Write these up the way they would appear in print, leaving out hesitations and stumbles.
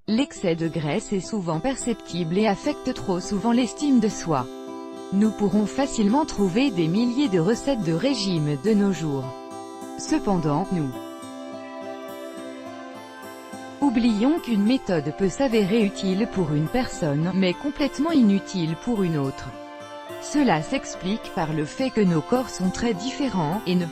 L'excès de graisse est souvent perceptible et affecte trop souvent l'estime de soi. Nous pourrons facilement trouver des milliers de recettes de régime de nos jours. Cependant, nous oublions qu'une méthode peut s'avérer utile pour une personne, mais complètement inutile pour une autre. Cela s'explique par le fait que nos corps sont très différents, et ne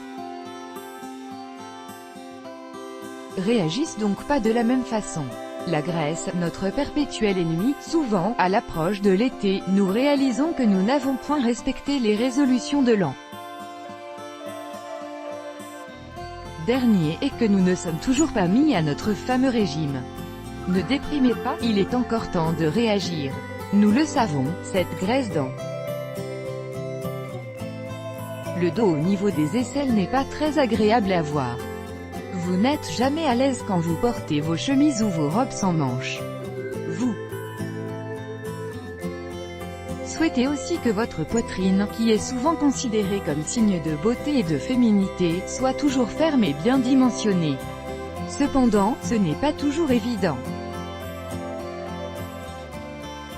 réagissent donc pas de la même façon. La graisse, notre perpétuel ennemi, souvent, à l'approche de l'été, nous réalisons que nous n'avons point respecté les résolutions de l'an dernier et que nous ne sommes toujours pas mis à notre fameux régime. Ne déprimez pas, il est encore temps de réagir. Nous le savons, cette graisse dans le dos au niveau des aisselles n'est pas très agréable à voir. Vous n'êtes jamais à l'aise quand vous portez vos chemises ou vos robes sans manches. Vous souhaitez aussi que votre poitrine, qui est souvent considérée comme signe de beauté et de féminité, soit toujours ferme et bien dimensionnée. Cependant, ce n'est pas toujours évident.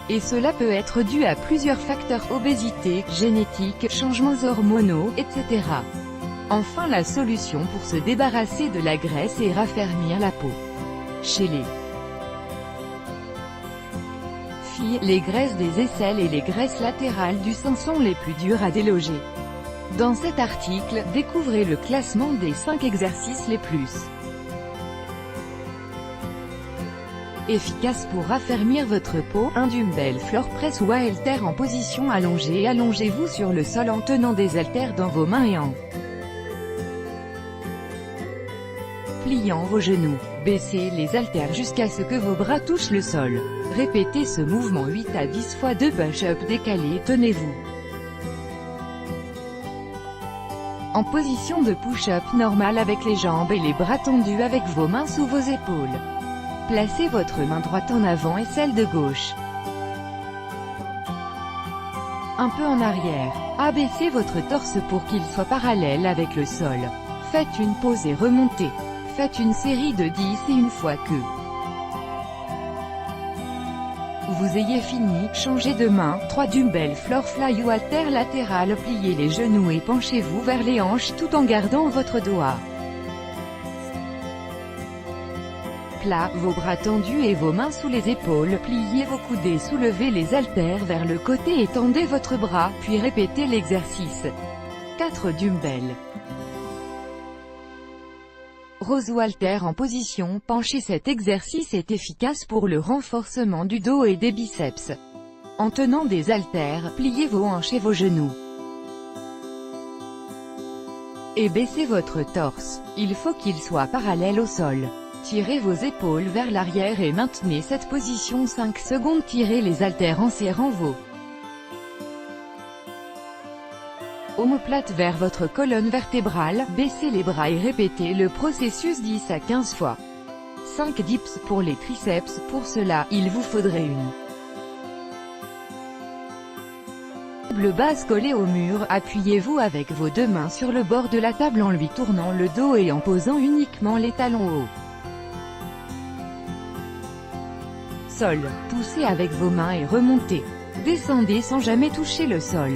Et cela peut être dû à plusieurs facteurs: obésité, génétique, changements hormonaux, etc. Enfin, la solution pour se débarrasser de la graisse est raffermir la peau. Chez les filles, les graisses des aisselles et les graisses latérales du sein sont les plus dures à déloger. Dans cet article, découvrez le classement des 5 exercices les plus efficaces pour raffermir votre peau. 1 dumbbell floor press ou haltère en position allongée. Allongez-vous sur le sol en tenant des haltères dans vos mains et en pliant vos genoux. Baissez les haltères jusqu'à ce que vos bras touchent le sol. Répétez ce mouvement 8 à 10 fois. 2 push-up décalés. Tenez-vous en position de push-up normal avec les jambes et les bras tendus avec vos mains sous vos épaules. Placez votre main droite en avant et celle de gauche un peu en arrière. Abaissez votre torse pour qu'il soit parallèle avec le sol. Faites une pause et remontez. Faites une série de 10 et une fois que vous ayez fini, changez de main. 3 dumbbell floor fly ou haltère latéral. Pliez les genoux et penchez-vous vers les hanches tout en gardant votre doigt plat, vos bras tendus et vos mains sous les épaules. Pliez vos coudées, soulevez les haltères vers le côté et tendez votre bras, puis répétez l'exercice. 4 dumbbell rows ou haltères en position penchée. Cet exercice est efficace pour le renforcement du dos et des biceps. En tenant des haltères, pliez vos hanches et vos genoux et baissez votre torse. Il faut qu'il soit parallèle au sol. Tirez vos épaules vers l'arrière et maintenez cette position 5 secondes. Tirez les haltères en serrant vos omoplates vers votre colonne vertébrale. Baissez les bras et répétez le processus 10 à 15 fois. 5 dips pour les triceps. Pour cela, il vous faudrait une table basse collée au mur. Appuyez-vous avec vos 2 mains sur le bord de la table en lui tournant le dos et en posant uniquement les talons hauts. Sol. Poussez avec vos mains et remontez. Descendez sans jamais toucher le sol.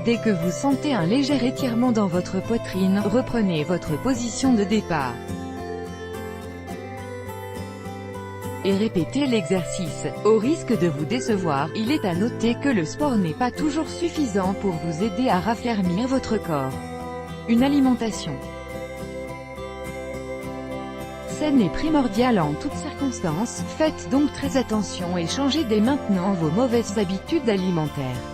Dès que vous sentez un léger étirement dans votre poitrine, reprenez votre position de départ et répétez l'exercice. Au risque de vous décevoir, il est à noter que le sport n'est pas toujours suffisant pour vous aider à raffermir votre corps. Une alimentation saine est primordiale en toutes circonstances. Faites donc très attention et changez dès maintenant vos mauvaises habitudes alimentaires.